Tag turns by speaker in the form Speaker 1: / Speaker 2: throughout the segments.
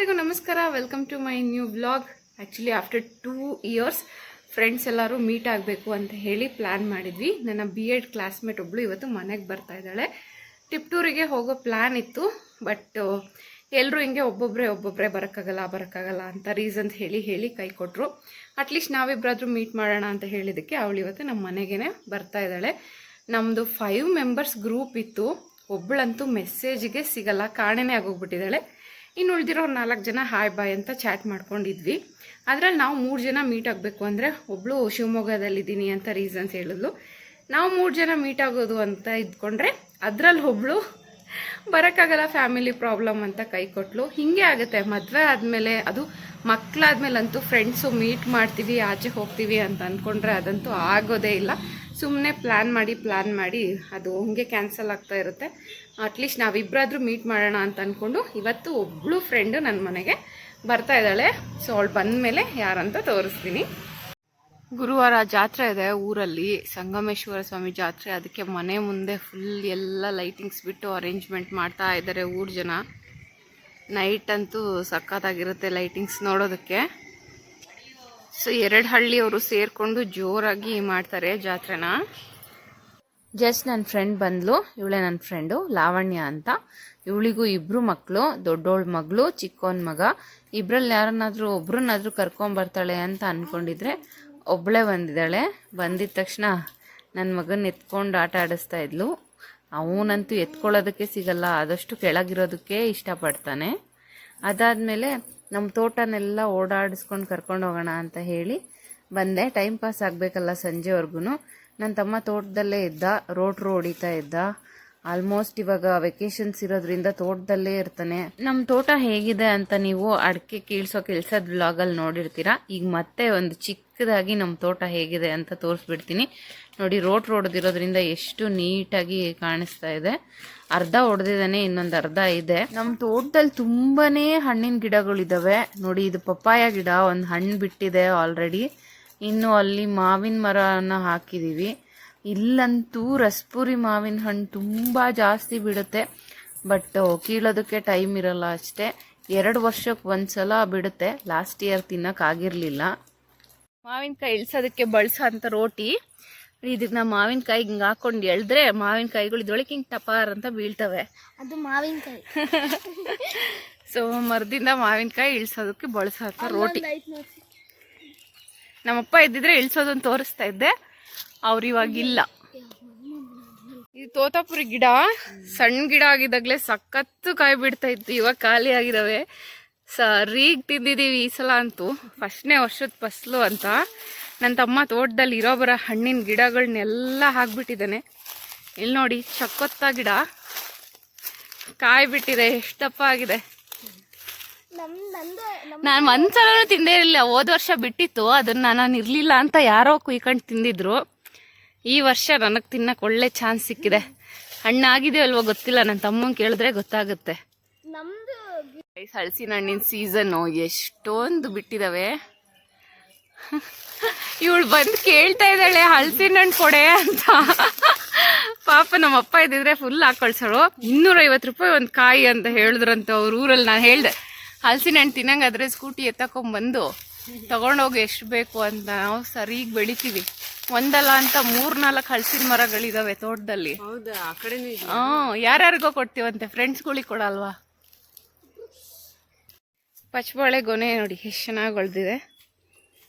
Speaker 1: ಎಲ್ರಿಗೂ ನಮಸ್ಕಾರ. Welcome to my new vlog. Actually after 2 years friends ಎಲ್ಲರೂ ಮೀಟ್ ಆಗಬೇಕು ಅಂತ ಹೇಳಿ ಪ್ಲ್ಯಾನ್ ಮಾಡಿದ್ವಿ. ನನ್ನ BEd ಕ್ಲಾಸ್ಮೇಟ್ ಒಬ್ಬಳು ಇವತ್ತು ಮನೆಗೆ ಬರ್ತಾ ಇದ್ದಾಳೆ. ಟಿಪ್ಟೂರಿಗೆ ಹೋಗೋ ಪ್ಲ್ಯಾನ್ ಇತ್ತು, ಬಟ್ ಎಲ್ಲರೂ ಹಿಂಗೆ ಒಬ್ಬೊಬ್ಬರೇ ಬರೋಕ್ಕಾಗಲ್ಲ ಅಂತ ರೀಸನ್ಸ್ ಹೇಳಿ ಕೈ ಕೊಟ್ಟರು. ಅಟ್ಲೀಸ್ಟ್ ನಾವಿಬ್ಬರಾದ್ರೂ ಮೀಟ್ ಮಾಡೋಣ ಅಂತ ಹೇಳಿದ್ದಕ್ಕೆ ಅವಳು ಇವತ್ತು ನಮ್ಮ ಮನೆಗೇ ಬರ್ತಾ ಇದ್ದಾಳೆ. ನಮ್ಮದು 5 ಮೆಂಬರ್ಸ್ ಗ್ರೂಪ್ ಇತ್ತು. ಒಬ್ಬಳಂತೂ ಮೆಸೇಜಿಗೆ ಸಿಗಲ್ಲ, ಕಾಣೆನೇ ಆಗೋಗ್ಬಿಟ್ಟಿದ್ದಾಳೆ. ಇನ್ನು ಉಳಿದಿರೋ 4 ಜನ ಹಾಯ್ ಬಾಯ್ ಅಂತ ಚಾಟ್ ಮಾಡ್ಕೊಂಡಿದ್ವಿ. ಅದರಲ್ಲಿ ನಾವು 3 ಜನ ಮೀಟ್ ಆಗಬೇಕು ಅಂದರೆ ಒಬ್ಬಳು ಶಿವಮೊಗ್ಗದಲ್ಲಿದ್ದೀನಿ ಅಂತ ರೀಸನ್ಸ್ ಹೇಳಿದ್ಲು. ನಾವು 3 ಜನ ಮೀಟ್ ಆಗೋದು ಅಂತ ಇದ್ಕೊಂಡ್ರೆ ಅದರಲ್ಲಿ ಒಬ್ಬಳು ಬರೋಕ್ಕಾಗಲ್ಲ, ಫ್ಯಾಮಿಲಿ ಪ್ರಾಬ್ಲಮ್ ಅಂತ ಕೈ ಕೊಟ್ಲು. ಹೀಗೆ ಆಗುತ್ತೆ ಮದುವೆ ಆದಮೇಲೆ, ಅದು ಮಕ್ಕಳಾದ್ಮೇಲಂತೂ ಫ್ರೆಂಡ್ಸು ಮೀಟ್ ಮಾಡ್ತೀವಿ, ಆಚೆ ಹೋಗ್ತೀವಿ ಅಂತ ಅಂದ್ಕೊಂಡ್ರೆ ಅದಂತೂ ಆಗೋದೇ ಇಲ್ಲ. ಸುಮ್ಮನೆ ಪ್ಲ್ಯಾನ್ ಮಾಡಿ ಅದು ಹಂಗೆ ಕ್ಯಾನ್ಸಲ್ ಆಗ್ತಾ ಇರುತ್ತೆ. ಅಟ್ಲೀಸ್ಟ್ ನಾವಿಬ್ಬರಾದ್ರೂ ಮೀಟ್ ಮಾಡೋಣ ಅಂತ ಅಂದ್ಕೊಂಡು ಇವತ್ತು ಒಬ್ಬಳು ಫ್ರೆಂಡು ನನ್ನ ಮನೆಗೆ ಬರ್ತಾ ಇದ್ದಾಳೆ. ಸೊ ಅವಳು ಬಂದ ಮೇಲೆ ಯಾರಂತ ತೋರಿಸ್ತೀನಿ. ಗುರುವಾರ ಜಾತ್ರೆ ಇದೆ ಊರಲ್ಲಿ, ಸಂಗಮೇಶ್ವರ ಸ್ವಾಮಿ ಜಾತ್ರೆ. ಅದಕ್ಕೆ ಮನೆ ಮುಂದೆ ಫುಲ್ ಎಲ್ಲ ಲೈಟಿಂಗ್ಸ್ ಬಿಟ್ಟು ಅರೇಂಜ್ಮೆಂಟ್ ಮಾಡ್ತಾ ಇದ್ದಾರೆ ಊರ ಜನ. ನೈಟ್ ಅಂತೂ ಸಖತ್ತಾಗಿರುತ್ತೆ ಲೈಟಿಂಗ್ಸ್ ನೋಡೋದಕ್ಕೆ. ಸೊ 2 ಹಳ್ಳಿಯವರು ಸೇರಿಕೊಂಡು ಜೋರಾಗಿ ಮಾಡ್ತಾರೆ ಜಾತ್ರೆನ. ಜಸ್ಟ್ ನನ್ನ ಫ್ರೆಂಡ್ ಬಂದ್ಲು, ಇವಳೇ ನನ್ನ ಫ್ರೆಂಡು ಲಾವಣ್ಯ ಅಂತ. ಇವಳಿಗೂ 2 ಮಕ್ಕಳು, ದೊಡ್ಡೋಳ ಮಗಳು, ಚಿಕ್ಕೋನ್ ಮಗ. ಇಬ್ಬರಲ್ಲಿ ಯಾರನ್ನಾದ್ರೂ ಒಬ್ರನ್ನಾದ್ರೂ ಕರ್ಕೊಂಬರ್ತಾಳೆ ಅಂತ ಅಂದ್ಕೊಂಡಿದ್ರೆ ಒಬ್ಬಳೇ ಬಂದಿದ್ದಾಳೆ. ಬಂದಿದ ತಕ್ಷಣ ನನ್ನ ಮಗನ ಎತ್ಕೊಂಡು ಆಟ ಆಡಿಸ್ತಾ ಇದ್ಲು. ಅವನಂತೂ ಎತ್ಕೊಳ್ಳೋದಕ್ಕೆ ಸಿಗಲ್ಲ, ಆದಷ್ಟು ಕೆಳಗಿರೋದಕ್ಕೆ ಇಷ್ಟಪಡ್ತಾನೆ. ಅದಾದಮೇಲೆ ನಮ್ಮ ತೋಟನೆಲ್ಲ ಓಡಾಡಿಸ್ಕೊಂಡು ಕರ್ಕೊಂಡು ಹೋಗೋಣ ಅಂತ ಹೇಳಿ ಬಂದೆ. ಟೈಮ್ ಪಾಸ್ ಆಗಬೇಕಲ್ಲ ಸಂಜೆವರೆಗೂ. ನನ್ನ ತಮ್ಮ ತೋಟದಲ್ಲೇ ಇದ್ದ, ರೋಟ್ರು ಹೊಡಿತಾ ಇದ್ದ. ಆಲ್ಮೋಸ್ಟ್ ಇವಾಗ ವೆಕೇಷನ್ಸ್ ಇರೋದ್ರಿಂದ ತೋಟದಲ್ಲೇ ಇರ್ತಾನೆ. ನಮ್ಮ ತೋಟ ಹೇಗಿದೆ ಅಂತ ನೀವು ಅಡಿಕೆ ಕೀಳ್ಸೋ ಕೆಲಸದ ವ್ಲಾಗಲ್ಲಿ ನೋಡಿರ್ತೀರಾ. ಈಗ ಮತ್ತೆ ಒಂದು ಚಿಕ್ಕದಾಗಿ ನಮ್ಮ ತೋಟ ಹೇಗಿದೆ ಅಂತ ತೋರಿಸ್ಬಿಡ್ತೀನಿ ನೋಡಿ. ರೋಟ್ರು ಹೊಡೆದಿರೋದ್ರಿಂದ ಎಷ್ಟು ನೀಟಾಗಿ ಕಾಣಿಸ್ತಾ ಇದೆ. ಅರ್ಧ ಹೊಡೆದಿದ್ದಾನೆ, ಇನ್ನೊಂದು ಅರ್ಧ ಇದೆ. ನಮ್ಮ ತೋಟದಲ್ಲಿ ತುಂಬಾನೇ ಹಣ್ಣಿನ ಗಿಡಗಳಿದಾವೆ ನೋಡಿ. ಇದು ಪಪ್ಪಾಯ ಗಿಡ, ಒಂದು ಹಣ್ಣು ಬಿಟ್ಟಿದೆ ಆಲ್ರೆಡಿ. ಇನ್ನು ಅಲ್ಲಿ ಮಾವಿನ ಮರನ ಹಾಕಿದೀವಿ. ಇಲ್ಲಂತೂ ರಸಪುರಿ ಮಾವಿನ ಹಣ್ಣು ತುಂಬ ಜಾಸ್ತಿ ಬಿಡುತ್ತೆ, ಬಟ್ ಕೀಳೋದಕ್ಕೆ ಟೈಮ್ ಇರಲ್ಲ ಅಷ್ಟೇ. 2 ವರ್ಷಕ್ಕೆ ಒಂದ್ಸಲ ಬಿಡುತ್ತೆ. ಲಾಸ್ಟ್ ಇಯರ್ ತಿನ್ನೋಕ್ಕಾಗಿರಲಿಲ್ಲ. ಮಾವಿನಕಾಯಿ ಇಳ್ಸೋದಕ್ಕೆ ಬಳಸೋ ಅಂತ ರೋಟಿ. ಇದಕ್ಕೆ ನಾವು ಮಾವಿನಕಾಯಿ ಹಿಂಗೆ ಹಾಕೊಂಡು ಎಳೆದ್ರೆ ಮಾವಿನಕಾಯಿಗಳು ಇದ್ರೊಳಗೆ ಹಿಂಗೆ ಟಪಾರ್ ಅಂತ ಬೀಳ್ತವೆ.
Speaker 2: ಅದು ಮಾವಿನಕಾಯಿ.
Speaker 1: ಸೊ ಮರದಿಂದ ಮಾವಿನಕಾಯಿ ಇಳ್ಸೋದಕ್ಕೆ ಬಳಸೋ ಅಂತ ರೋಟಿ. ನಮ್ಮಪ್ಪ ಇದ್ದಿದ್ರೆ ಇಳ್ಸೋದನ್ನು ತೋರಿಸ್ತಾ ಇದ್ದೆ, ಅವ್ರು ಇವಾಗಿಲ್ಲ. ಇದು ತೋತಾಪುರಿ ಗಿಡ, ಸಣ್ಣ ಗಿಡ ಆಗಿದ್ದಾಗಲೇ ಸಖತ್ತು ಕಾಯಿ ಬಿಡ್ತಾ ಇತ್ತು. ಇವಾಗ ಖಾಲಿ ಆಗಿದಾವೆ. ಸರಿಗೆ ತಿಂದಿದ್ದೀವಿ ಈ ಸಲ ಅಂತೂ. ಫಸ್ಟ್ನೇ ವರ್ಷದ ಫಸಲು ಅಂತ ನನ್ನ ತಮ್ಮ ತೋಟದಲ್ಲಿ ಇರೋ ಬರೋ ಹಣ್ಣಿನ ಗಿಡಗಳನ್ನೆಲ್ಲ ಹಾಕ್ಬಿಟ್ಟಿದ್ದಾನೆ. ಇಲ್ಲಿ ನೋಡಿ, ಚಕ್ಕೊತ್ತ ಗಿಡ ಕಾಯಿ ಬಿಟ್ಟಿದೆ, ಎಷ್ಟಪ್ಪ ಆಗಿದೆ. ನಾನು ಒಂದ್ಸಲೂ ತಿಂದೇ ಇರಲಿಲ್ಲ. ಹೋದ ವರ್ಷ ಬಿಟ್ಟಿತ್ತು, ಅದನ್ನ ನಾನು ಇರ್ಲಿಲ್ಲ ಅಂತ ಯಾರೋ ಕುಯ್ಕೊಂಡು ತಿಂದಿದ್ರು. ಈ ವರ್ಷ ನನಗೆ ತಿನ್ನಕ್ಕೆ ಒಳ್ಳೆ ಚಾನ್ಸ್ ಸಿಕ್ಕಿದೆ. ಹಣ್ಣಾಗಿದೆ ಅಲ್ವೋ ಗೊತ್ತಿಲ್ಲ, ನನ್ನ ತಮ್ಮಂಗೆ ಕೇಳಿದ್ರೆ ಗೊತ್ತಾಗುತ್ತೆ. ಹಲಸಿನ ಹಣ್ಣಿನ ಸೀಸನ್ನು ಎಷ್ಟೊಂದು ಬಿಟ್ಟಿದಾವೆ. ಇವಳು ಬಂದು ಕೇಳ್ತಾ ಇದ್ದಾಳೆ ಹಲಸಿನ ಹಣ್ಣು ಕೊಡೆ ಅಂತ. ಪಾಪ ನಮ್ಮಪ್ಪ ಇದ್ದಿದ್ರೆ ಫುಲ್ ಹಾಕೊಳ್ಸೋಳು. 250 ರೂಪಾಯಿ ಒಂದು ಕಾಯಿ ಅಂತ ಹೇಳಿದ್ರಂತ ಅವ್ರ ಊರಲ್ಲಿ. ನಾನು ಹೇಳ್ದೆ ಹಲಸಿನ ಹಣ್ಣು ತಿನ್ನಂಗಾದ್ರೆ ಸ್ಕೂಟಿ ಎತ್ತಕೊಂಡ್ಬಂದು ತಗೊಂಡೋಗಿ ಎಷ್ಟು ಬೇಕು ಅಂತ. ನಾವು ಸರಿಗೆ ಬೆಳಿತೀವಿ. ಒಂದಲ್ಲ ಅಂತ 3-4 ಹಲಸಿನ ಮರಗಳಿದಾವೆ ತೋಟದಲ್ಲಿ. ಯಾರ್ಯಾರಿಗೋ ಕೊಡ್ತೀವಂತೆ, ಫ್ರೆಂಡ್ಸ್ಗಳಿಗೆ ಕೊಡಲ್ವಾ. ಪಚ್ಚಬಾಳೆ ಗೊನೆ ನೋಡಿ ಎಷ್ಟು ಚೆನ್ನಾಗಿ ಹೊಳ್ದಿದೆ.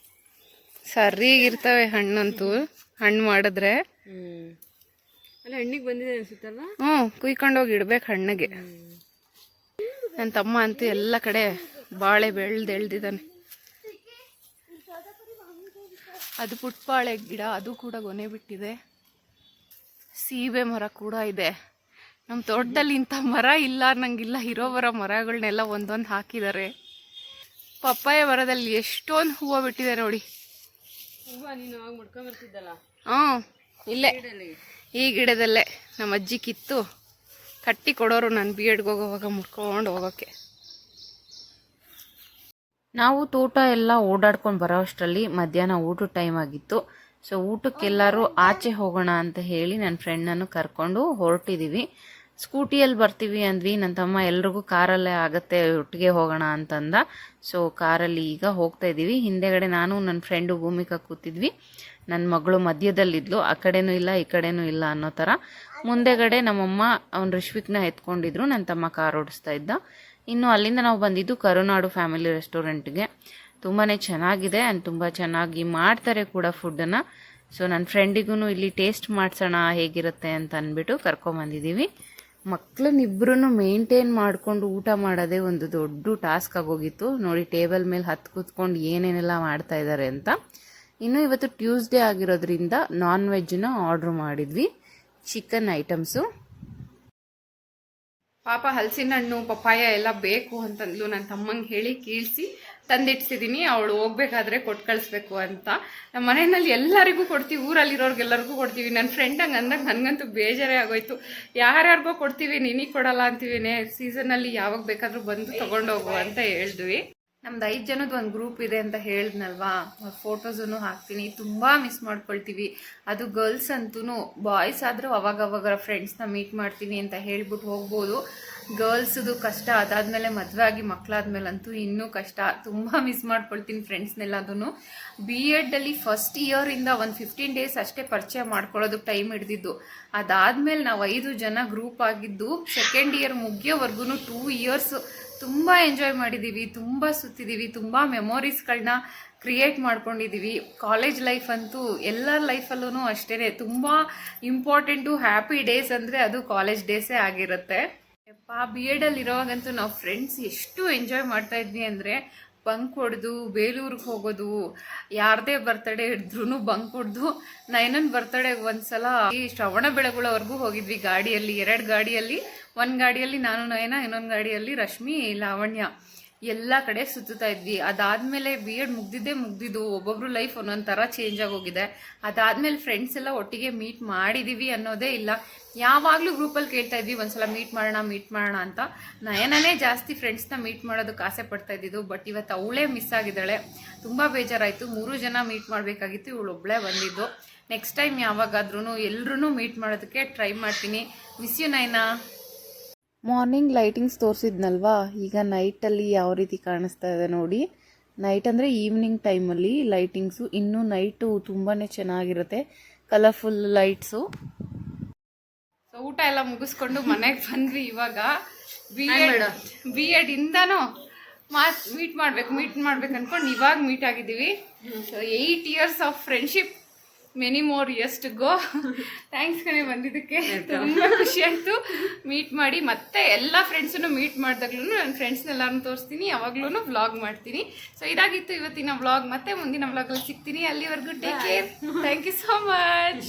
Speaker 1: ಸರಿಗಿರ್ತವೆ ಹಣ್ಣಂತೂ. ಹಣ್ಣು ಮಾಡಿದ್ರೆ
Speaker 2: ಹಣ್ಣಿಗೆ ಬಂದಿದೆ ಅನ್ಸುತ್ತಲ್ಲ.
Speaker 1: ಕುಯ್ಕೊಂಡೋಗಿ ಇಡ್ಬೇಕು ಹಣ್ಣಿಗೆ. ನನ್ನ ತಮ್ಮ ಅಂತೂ ಎಲ್ಲ ಕಡೆ ಬಾಳೆ ಬೆಳೆದಿದ್ದಾನೆ. ಅದು ಪುಟ್ಬಾಳೆ ಗಿಡ, ಅದು ಕೂಡ ಗೊನೆ ಬಿಟ್ಟಿದೆ. ಸೀಬೆ ಮರ ಕೂಡ ಇದೆ. ನಮ್ಮ ತೋಟದಲ್ಲಿ ಇಂಥ ಮರ ಇಲ್ಲ ಅನ್ನಂಗಿಲ್ಲ. ಇರೋ ಬರೋ ಮರಗಳನ್ನೆಲ್ಲ ಒಂದೊಂದು ಹಾಕಿದ್ದಾರೆ. ಪಪ್ಪಾಯ ಮರದಲ್ಲಿ ಎಷ್ಟೊಂದು ಹೂವು ಬಿಟ್ಟಿದೆ ನೋಡಿ. ಇಲ್ಲೇ ಈ ಗಿಡದಲ್ಲೇ ನಮ್ಮ ಅಜ್ಜಿ ಕಿತ್ತು ಕಟ್ಟಿ ಕೊಡೋರು ನಾನು BEdಗೆ ಹೋಗೋವಾಗ ಮುಡ್ಕೊಂಡು ಹೋಗೋಕ್ಕೆ. ನಾವು ತೋಟ ಎಲ್ಲ ಓಡಾಡ್ಕೊಂಡು ಬರೋ ಅಷ್ಟರಲ್ಲಿ ಮಧ್ಯಾಹ್ನ ಊಟದ ಟೈಮ್ ಆಗಿತ್ತು. ಸೊ ಊಟಕ್ಕೆಲ್ಲರೂ ಆಚೆ ಹೋಗೋಣ ಅಂತ ಹೇಳಿ ನನ್ನ ಫ್ರೆಂಡನ್ನು ಕರ್ಕೊಂಡು ಹೊರಟಿದ್ದೀವಿ.
Speaker 3: ಸ್ಕೂಟಿಯಲ್ಲಿ ಬರ್ತೀವಿ ಅಂದ್ವಿ. ನನ್ನ ತಮ್ಮ ಎಲ್ರಿಗೂ ಕಾರಲ್ಲೇ ಆಗುತ್ತೆ, ಒಟ್ಟಿಗೆ ಹೋಗೋಣ ಅಂತಂದ. ಸೊ ಕಾರಲ್ಲಿ ಈಗ ಹೋಗ್ತಾ ಇದ್ದೀವಿ. ಹಿಂದೆಗಡೆ ನಾನು ನನ್ನ ಫ್ರೆಂಡು ಭೂಮಿಕಾ ಕೂತಿದ್ವಿ. ನನ್ನ ಮಗಳು ಮಧ್ಯದಲ್ಲಿದ್ಲು, ಆ ಕಡೆನೂ ಇಲ್ಲ ಈ ಕಡೆನೂ ಇಲ್ಲ ಅನ್ನೋ ಥರ. ಮುಂದೆಗಡೆ ನಮ್ಮಮ್ಮ ಅವ್ನು ರಿಶ್ವಿಕ್ನ ಎತ್ಕೊಂಡಿದ್ರು, ನನ್ನ ತಮ್ಮ ಕಾರ್ ಓಡಿಸ್ತಾ ಇದ್ದ. ಇನ್ನು ಅಲ್ಲಿಂದ ನಾವು ಬಂದಿದ್ದು ಕರುನಾಡು ಫ್ಯಾಮಿಲಿ ರೆಸ್ಟೋರೆಂಟ್ಗೆ. ತುಂಬಾ ಚೆನ್ನಾಗಿದೆ ಆ್ಯಂಡ್ ತುಂಬ ಚೆನ್ನಾಗಿ ಮಾಡ್ತಾರೆ ಕೂಡ ಫುಡ್ಡನ್ನು. ಸೊ ನನ್ನ ಫ್ರೆಂಡಿಗೂ ಇಲ್ಲಿ ಟೇಸ್ಟ್ ಮಾಡಿಸೋಣ ಹೇಗಿರುತ್ತೆ ಅಂತ ಅಂದ್ಬಿಟ್ಟು ಕರ್ಕೊಂಬಂದಿದ್ದೀವಿ. ಮಕ್ಕಳನ್ನಿಬ್ಬರೂ ಮೇಂಟೈನ್ ಮಾಡಿಕೊಂಡು ಊಟ ಮಾಡೋದೇ ಒಂದು ದೊಡ್ಡ ಟಾಸ್ಕ್ ಆಗೋಗಿತ್ತು. ನೋಡಿ ಟೇಬಲ್ ಮೇಲೆ ಹತ್ತು ಕೂತ್ಕೊಂಡು ಏನೇನೆಲ್ಲ ಮಾಡ್ತಾ ಇದ್ದಾರೆ ಅಂತ. ಇನ್ನು ಇವತ್ತು ಟ್ಯೂಸ್ಡೇ ಆಗಿರೋದ್ರಿಂದ ನಾನ್ ವೆಜ್ನ ಆರ್ಡ್ರ್ ಮಾಡಿದ್ವಿ, ಚಿಕನ್ ಐಟಮ್ಸು.
Speaker 1: ಪಾಪ ಹಲಸಿನ ಹಣ್ಣು ಪಪ್ಪಾಯ ಎಲ್ಲ ಬೇಕು ಅಂತಂದ್ಲು. ನನ್ನ ತಮ್ಮಂಗೆ ಹೇಳಿ ಕೀಳ್ಸಿ ತಂದಿಡ್ಸಿದ್ದೀನಿ, ಅವಳು ಹೋಗ್ಬೇಕಾದ್ರೆ ಕೊಟ್ಟು ಕಳಿಸ್ಬೇಕು ಅಂತ. ನಮ್ಮ ಮನೆಯಲ್ಲಿ ಎಲ್ಲರಿಗೂ ಕೊಡ್ತೀವಿ, ಊರಲ್ಲಿರೋರ್ಗೆಲ್ಲರಿಗೂ ಕೊಡ್ತೀವಿ. ನನ್ನ ಫ್ರೆಂಡ್ ಹಂಗೆ ಅಂದಾಗ ನನಗಂತೂ ಬೇಜಾರೇ ಆಗೋಯ್ತು. ಯಾರ್ಯಾರಿಗೋ ಕೊಡ್ತೀವಿ, ನಿನಗೆ ಕೊಡಲ್ಲ ಅಂತೀವಿ. ಸೀಸನಲ್ಲಿ ಯಾವಾಗ ಬೇಕಾದರೂ ಬಂದು ತೊಗೊಂಡೋಗು ಅಂತ ಹೇಳಿದ್ವಿ. ನಮ್ದು 5 ಜನದ ಒಂದು ಗ್ರೂಪ್ ಇದೆ ಅಂತ ಹೇಳಿದ್ನಲ್ವಾ, ಫೋಟೋಸನ್ನು ಹಾಕ್ತೀನಿ. ತುಂಬ ಮಿಸ್ ಮಾಡ್ಕೊಳ್ತೀವಿ. ಅದು ಗರ್ಲ್ಸ್ ಅಂತೂ, ಬಾಯ್ಸ್ ಆದರೂ ಅವಾಗವಾಗ ಫ್ರೆಂಡ್ಸ್ನ ಮೀಟ್ ಮಾಡ್ತೀನಿ ಅಂತ ಹೇಳ್ಬಿಟ್ಟು ಹೋಗ್ಬೋದು. ಗರ್ಲ್ಸ್ದು ಕಷ್ಟ, ಅದಾದಮೇಲೆ ಮದುವೆ ಆಗಿ ಮಕ್ಕಳಾದ್ಮೇಲಂತೂ ಇನ್ನೂ ಕಷ್ಟ. ತುಂಬ ಮಿಸ್ ಮಾಡ್ಕೊಳ್ತೀನಿ ಫ್ರೆಂಡ್ಸ್ನೆಲ್ಲದೂ. B.Edಲ್ಲಿ ಫಸ್ಟ್ ಇಯರಿಂದ ಒಂದು 15 ಡೇಸ್ ಅಷ್ಟೇ ಪರಿಚಯ ಮಾಡ್ಕೊಳ್ಳೋದಕ್ಕೆ ಟೈಮ್ ಹಿಡ್ದಿದ್ದು. ಅದಾದಮೇಲೆ ನಾವು 5 ಜನ ಗ್ರೂಪ್ ಆಗಿದ್ದು ಸೆಕೆಂಡ್ ಇಯರ್ ಮುಗಿಯೋವರೆಗೂ 2 ಇಯರ್ಸ್ ತುಂಬ ಎಂಜಾಯ್ ಮಾಡಿದ್ದೀವಿ, ತುಂಬ ಸುತ್ತಿದ್ದೀವಿ, ತುಂಬ ಮೆಮೊರೀಸ್ಗಳನ್ನ ಕ್ರಿಯೇಟ್ ಮಾಡ್ಕೊಂಡಿದ್ದೀವಿ. ಕಾಲೇಜ್ ಲೈಫ್ ಅಂತೂ ಎಲ್ಲರ ಲೈಫಲ್ಲೂ ಅಷ್ಟೇ ತುಂಬ ಇಂಪಾರ್ಟೆಂಟು. ಹ್ಯಾಪಿ ಡೇಸ್ ಅಂದರೆ ಅದು ಕಾಲೇಜ್ ಡೇಸೇ ಆಗಿರುತ್ತೆ. B.Edಲ್ಲಿ ಇರೋವಾಗಂತೂ ನಾವು ಫ್ರೆಂಡ್ಸ್ ಎಷ್ಟು ಎಂಜಾಯ್ ಮಾಡ್ತಾ ಇದ್ವಿ ಅಂದರೆ, ಬಂಕ್ ಹೊಡೆದು ಬೇಲೂರಿಗೆ ಹೋಗೋದು, ಯಾರದೇ ಬರ್ತಡೇ ಇದ್ರೂ ಬಂಕ್ ಹೊಡೆದು. ನೈನನ್ ಬರ್ತಡೇಗೆ ಒಂದ್ಸಲ ಈ ಶ್ರವಣ ಬೆಳಗೊಳವರೆಗೂ ಹೋಗಿದ್ವಿ ಗಾಡಿಯಲ್ಲಿ, 2 ಗಾಡಿಯಲ್ಲಿ. ಒಂದು ಗಾಡಿಯಲ್ಲಿ ನಾನು ನಯನ, ಇನ್ನೊಂದು ಗಾಡಿಯಲ್ಲಿ ರಶ್ಮಿ ಲಾವಣ್ಯ. ಎಲ್ಲ ಕಡೆ ಸುತ್ತಾ ಇದ್ವಿ. ಅದಾದಮೇಲೆ B.Ed ಮುಗ್ದಿದ್ದು. ಒಬ್ಬೊಬ್ರು ಲೈಫ್ ಒಂದೊಂದು ಥರ ಚೇಂಜ್ ಆಗೋಗಿದೆ. ಅದಾದಮೇಲೆ ಫ್ರೆಂಡ್ಸ್ ಎಲ್ಲ ಒಟ್ಟಿಗೆ ಮೀಟ್ ಮಾಡಿದ್ದೀವಿ ಅನ್ನೋದೇ ಇಲ್ಲ. ಯಾವಾಗಲೂ ಗ್ರೂಪಲ್ಲಿ ಕೇಳ್ತಾ ಇದ್ವಿ ಒಂದ್ಸಲ ಮೀಟ್ ಮಾಡೋಣ ಅಂತ. ನಯನನೇ ಜಾಸ್ತಿ ಫ್ರೆಂಡ್ಸ್ನ ಮೀಟ್ ಮಾಡೋದಕ್ಕೆ ಆಸೆ ಪಡ್ತಾ ಇದ್ದಿದ್ದು. ಬಟ್ ಇವತ್ತು ಅವಳೇ ಮಿಸ್ ಆಗಿದ್ದಾಳೆ. ತುಂಬ ಬೇಜಾರಾಯಿತು. 3 ಜನ ಮೀಟ್ ಮಾಡಬೇಕಾಗಿತ್ತು, ಇವಳು ಒಬ್ಬಳೇ ಬಂದಿದ್ದು. ನೆಕ್ಸ್ಟ್ ಟೈಮ್ ಯಾವಾಗಾದ್ರೂ ಎಲ್ಲರೂ ಮೀಟ್ ಮಾಡೋದಕ್ಕೆ ಟ್ರೈ ಮಾಡ್ತೀನಿ. Miss you Nayana.
Speaker 3: Morning lightings ತೋರಿಸಿದ್ನಲ್ವಾ, ಈಗ ನೈಟಲ್ಲಿ ಯಾವ ರೀತಿ ಕಾಣಿಸ್ತಾ ಇದೆ ನೋಡಿ. ನೈಟ್ ಅಂದರೆ ಈವ್ನಿಂಗ್ ಟೈಮಲ್ಲಿ ಲೈಟಿಂಗ್ಸು ಇನ್ನೂ ನೈಟು ತುಂಬಾ ಚೆನ್ನಾಗಿರುತ್ತೆ, ಕಲರ್ಫುಲ್ ಲೈಟ್ಸು.
Speaker 1: ಸೊ ಊಟ ಎಲ್ಲ ಮುಗಿಸ್ಕೊಂಡು ಮನೆಗೆ ಬಂದ್ವಿ. ಇವಾಗ B.Ed ಇಂದನೂ ಮೀಟ್ ಮಾಡ್ಬೇಕು ಅನ್ಕೊಂಡು ಇವಾಗ ಮೀಟ್ ಆಗಿದ್ದೀವಿ. So 8 years of friendship, many more years to go. Thanks ಕಣೆ ಬಂದಿದ್ದಕ್ಕೆ, ತುಂಬ ಖುಷಿ ಆಯಿತು ಮೀಟ್ ಮಾಡಿ. ಮತ್ತೆ ಎಲ್ಲ ಫ್ರೆಂಡ್ಸನ್ನು ಮೀಟ್ ಮಾಡಿದಾಗ್ಲೂ ನನ್ನ ಫ್ರೆಂಡ್ಸ್ನೆಲ್ಲರೂ ತೋರಿಸ್ತೀನಿ, ಯಾವಾಗ್ಲೂ ವ್ಲಾಗ್ ಮಾಡ್ತೀನಿ. ಸೊ ಇದಾಗಿತ್ತು ಇವತ್ತಿನ ವ್ಲಾಗ್. ಮತ್ತೆ ಮುಂದಿನ ವ್ಲಾಗಲ್ಲಿ ಸಿಗ್ತೀನಿ. ಅಲ್ಲಿವರೆಗೂ take care. Thank you so much.